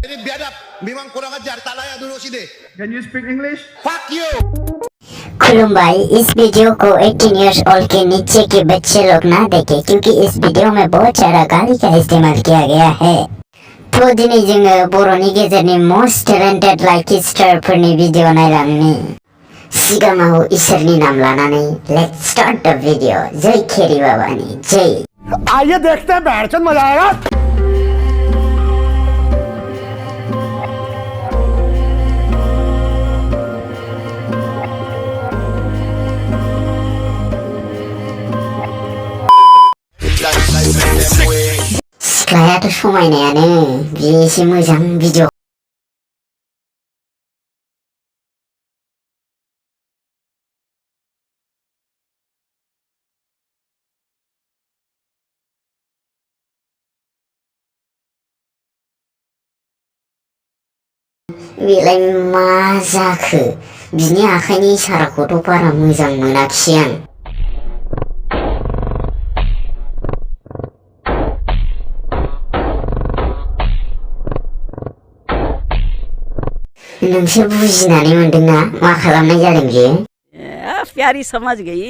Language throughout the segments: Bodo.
Ini biadab, memang kurang ajar, tak layak duduk sini. Can you speak English? Fuck you. खुलुम इस वीडियो को 18 इयर्स ओल्ड के नीचे के बच्चे लोग ना देखें क्योंकि इस वीडियो में बहुत सारा गाली का इस्तेमाल किया गया है। तो दिनै जोङो बर'नि गेजेरनि मोस्ट टेलेन्टेड लाइकी स्टारफोरनि भिडिअ नायलांनि। सिगाङाव इसोरनि नाम लानानै लेट्स स्टार्ट द भिडिअ। जय खेरी बाबानि जय। आइए देखते हैं बैठचंद मजा आएगा। सिख्लायाथ' समायनायानो बे एसे मोजां भिडिअ बेलाय मा जाखो बिनि आखाइनि इसाराखौथ' बारा मोजां मोनाखिसै आं। नोंसोर बुजिनानै मोनदोंना मा खालामनाय जादों बियो? प्यारी समझ गई।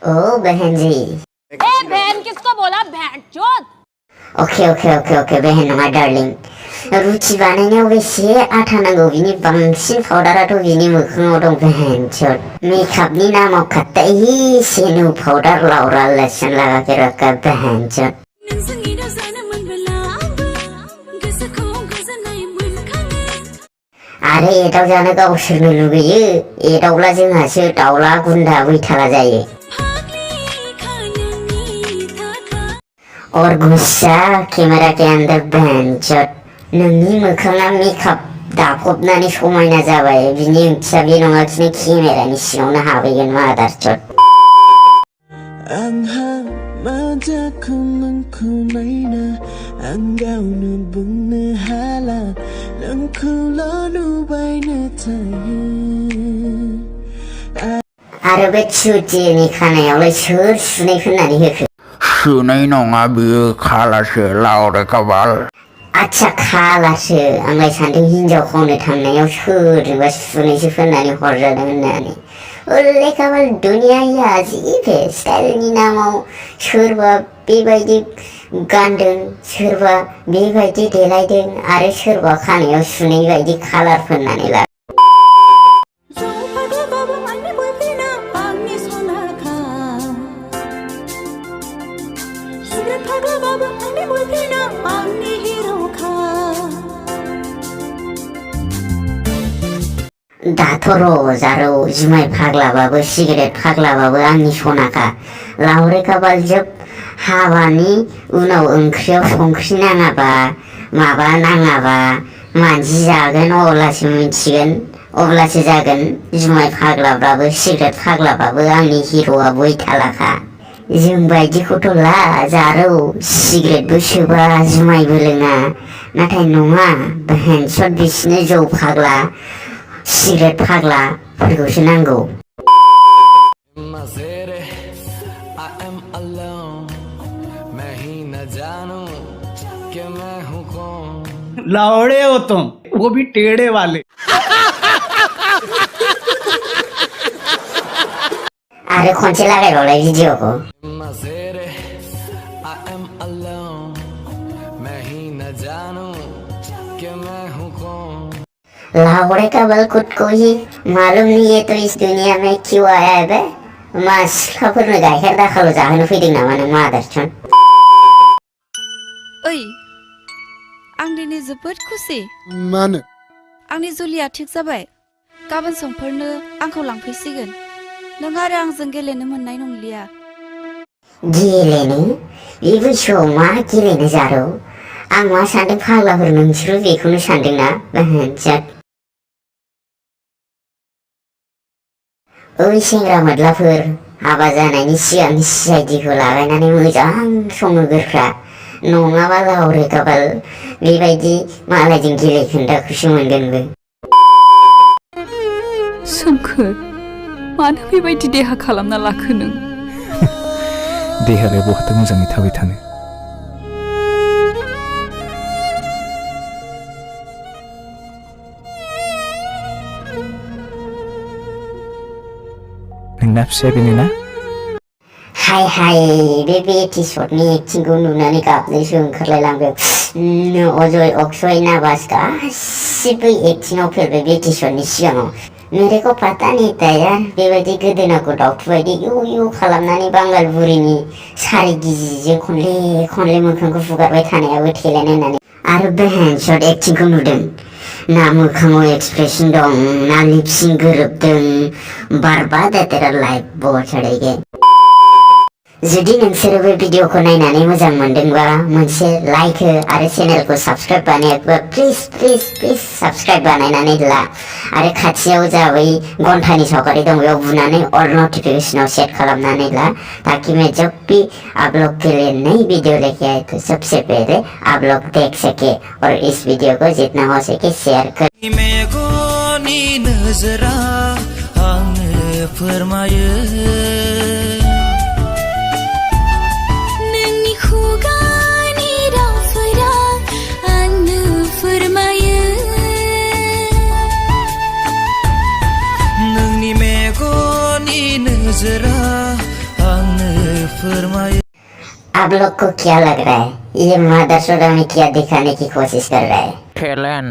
ओ बहन जी। बहन किसको बोला भेंटचोद? ओके ओके ओके ओके बहन नङा डार्लिंग। रुटि बानायनायाव बेसे आथा नांगौ बिनि बांसिन पाउडाराथ' बिनि मोखाङाव दं बहनचोद। मेकआपनि नामाव कतई सेनु पाउडर लाउरा लेसन लगा के रखा बहनचोद। आरे एदाव जानो गावसोरनो लुगैयो एदावब्ला जोंहासो दाउला गुन्दा बैथाला जायो। और गुस्सा कैमरा के अंदर बहनचोद नोंनि मोखाङा मेकआप दाफबनानै समायना जाबाय बिनि ओंथिया बे नङा खि केमेरानि सिङावनो हाबहैगोन मादारचोद। आंहा मा जाखो नोंखौ नायना आं गावनो बुंनो हाला नोंखौल' नुबायनो थायो। आरो बे चुटिनि खानायावलाय सोर सुनै फोननानै होखो? सुनै नङा बियो खालासो लाउरे काबाल। आच्छा खालासो आंलाय सानदों हिनजाव खावनो थांनायाव सोरजोंबा सुनैसो फोननानै हरजादों होननानै। ओले काबाल दुनिया ही अजीब है स्टाइलनि नामाव सोरबा बेबायदि गानदों सोरबा बेबायदि देलायदों आरो सोरबा खानायाव सुनै बायदि कालार फोननानै ला। दाथ' र'जारौ जुमाय फाग्लाबाबो सिगारेट फाग्लाबाबो आंनि सनाखा लाउरे काबाल जोब हाबानि उनाव ओंख्रियाव संख्रि नाङाबा माबा नाङाबा मानसि जागोन अब्लासो मिथिगोन अब्लासो जागोन जुमाय फाग्लाबाबो सिगारेट फाग्लाबाबो आंनि हिर'आ बैथालाखा। जों बायदिखौथ' ला जारौ सिगारेटबो सोबा जुमायबो लोङा नाथाय नङा बहनचोद बिसिनो जौ फाग्ला सिगारेट फाग्लाफोरखौसो नांगौ। लौड़े हो तुम वो भी टेढ़े वाले। आरो खनसे लागायबावलाय भिडिअखौ। लाउरे काबाल खुद को ही मालूम नहीं है तो इस दुनिया में क्यों आया है बे? मा सिख्लाफोरनो गाइखेर दाखाल' जाहोनो फैदों नामा नों मादारचोद? ओइ आं दिनै जोबोद खुसि। मानो? आंनि जुलिया थिग जाबाय। गाबोन समफोरनो आंखौ लांफैसिगोन। नों आरो आंजों गेलेनो मोननाय नंलिया। गेलेनो? बे बैसोआव मा गेलेनो जारौ? आं मा सानदों फाग्लाफोर नोंसोरो बेखौनो सानदोंना बहनचोद। ओइ सेंग्रा मोदलाफोर हाबा जानायनि सिगां सिआइडिखौ लागायनानै मोजां संहोगोरखा नङाबा लावरे खाफाल बेबायदि मालायजों गेलेखोन्दाखौसो मोनगोनबो। सोमखोर मानो बेबायदि देहा खालामना लाखो नों? देहायालाय बहाथो मोजाङै थाबाय थानो। नोंना फिसाया बेनो ना? हाय हाय बे एपिसडनि एक्टिंखौ नुनानै गाबनोसो ओंखारलायलांदों। अजय अक्षय नाबास गासिबो एक्टिंआव फैबाय बे एपिसडनि सिगाङाव। मेरे को पता नहीं था यार बेबायदि गोदोनाखौ दाउथु बायदि इउ इउ खालामनानै बांगाल बुरिनि सारि गिजिजों खनले खनले मोखांखौ फुगारबाय थानायाबो टेलेन्ट होननानै। आरो बे हेन्डशट एक्टिंखौ नुदों ना मोखाङाव एक्सप्रेसन दं ना लिपसिं गोरोबदों। बर्बाद है तेरा लाइफ बहुत चढ़ेगे। जुदि नोंसोरो बे भिडिअखौ नायनानै मोजां मोनदोंबा मोनसे लाइक हो आरो चेनेलखौ साबस्क्राइब बानायाखैबा प्लिज प्लिज प्लिज साबस्क्राइब बानायनानै ला आरो खाथियाव जा बै घन्टानि सावगारि दं बेयाव बुनानै अल नोटिफिकेशनाव सेट खालामनानै ला ताकि मैं जब भी आप लोग के लिए नई वीडियो लेके आए तो सबसे पहले आप लोग देख सके और इस वीडियो को जितना हो सके शेयर कर। आप लोग को क्या लग रहा है ये मदरसों में क्या दिखाने की कोशिश कर रहा है? टैलेंट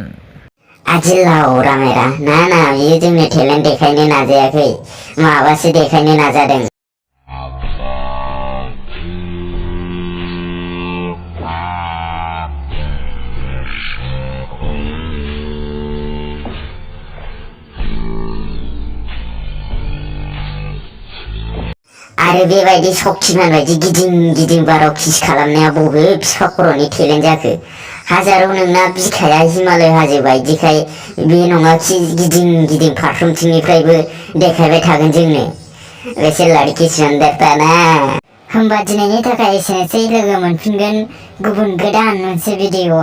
आजिल्लाउरा मेरा ना ना ये जोंनि टेलेन्ट देखायनो नाजायाखै माबासो देखायनो नाजादों। आरो बेबायदि शक्तिमान बायदि गिदिं गिदिं बाराव किस खालामनाया बबे फिफा खर'नि टेलेन्ट जाखो? हाजाराव नोंना बिखाया हिमालय हाजो बायदिखाय बे नङा कि गिदिं गिदिं फारफ्रोमथिंनिफ्रायबो देखायबाय थागोन जोंनो। वैसे लड़की सुंदर था ना। होमबा दिनैनि थाखाय एसेनोसै लोगो मोनफिनगोन गुबुन गोदान मोनसे भिडिअआव।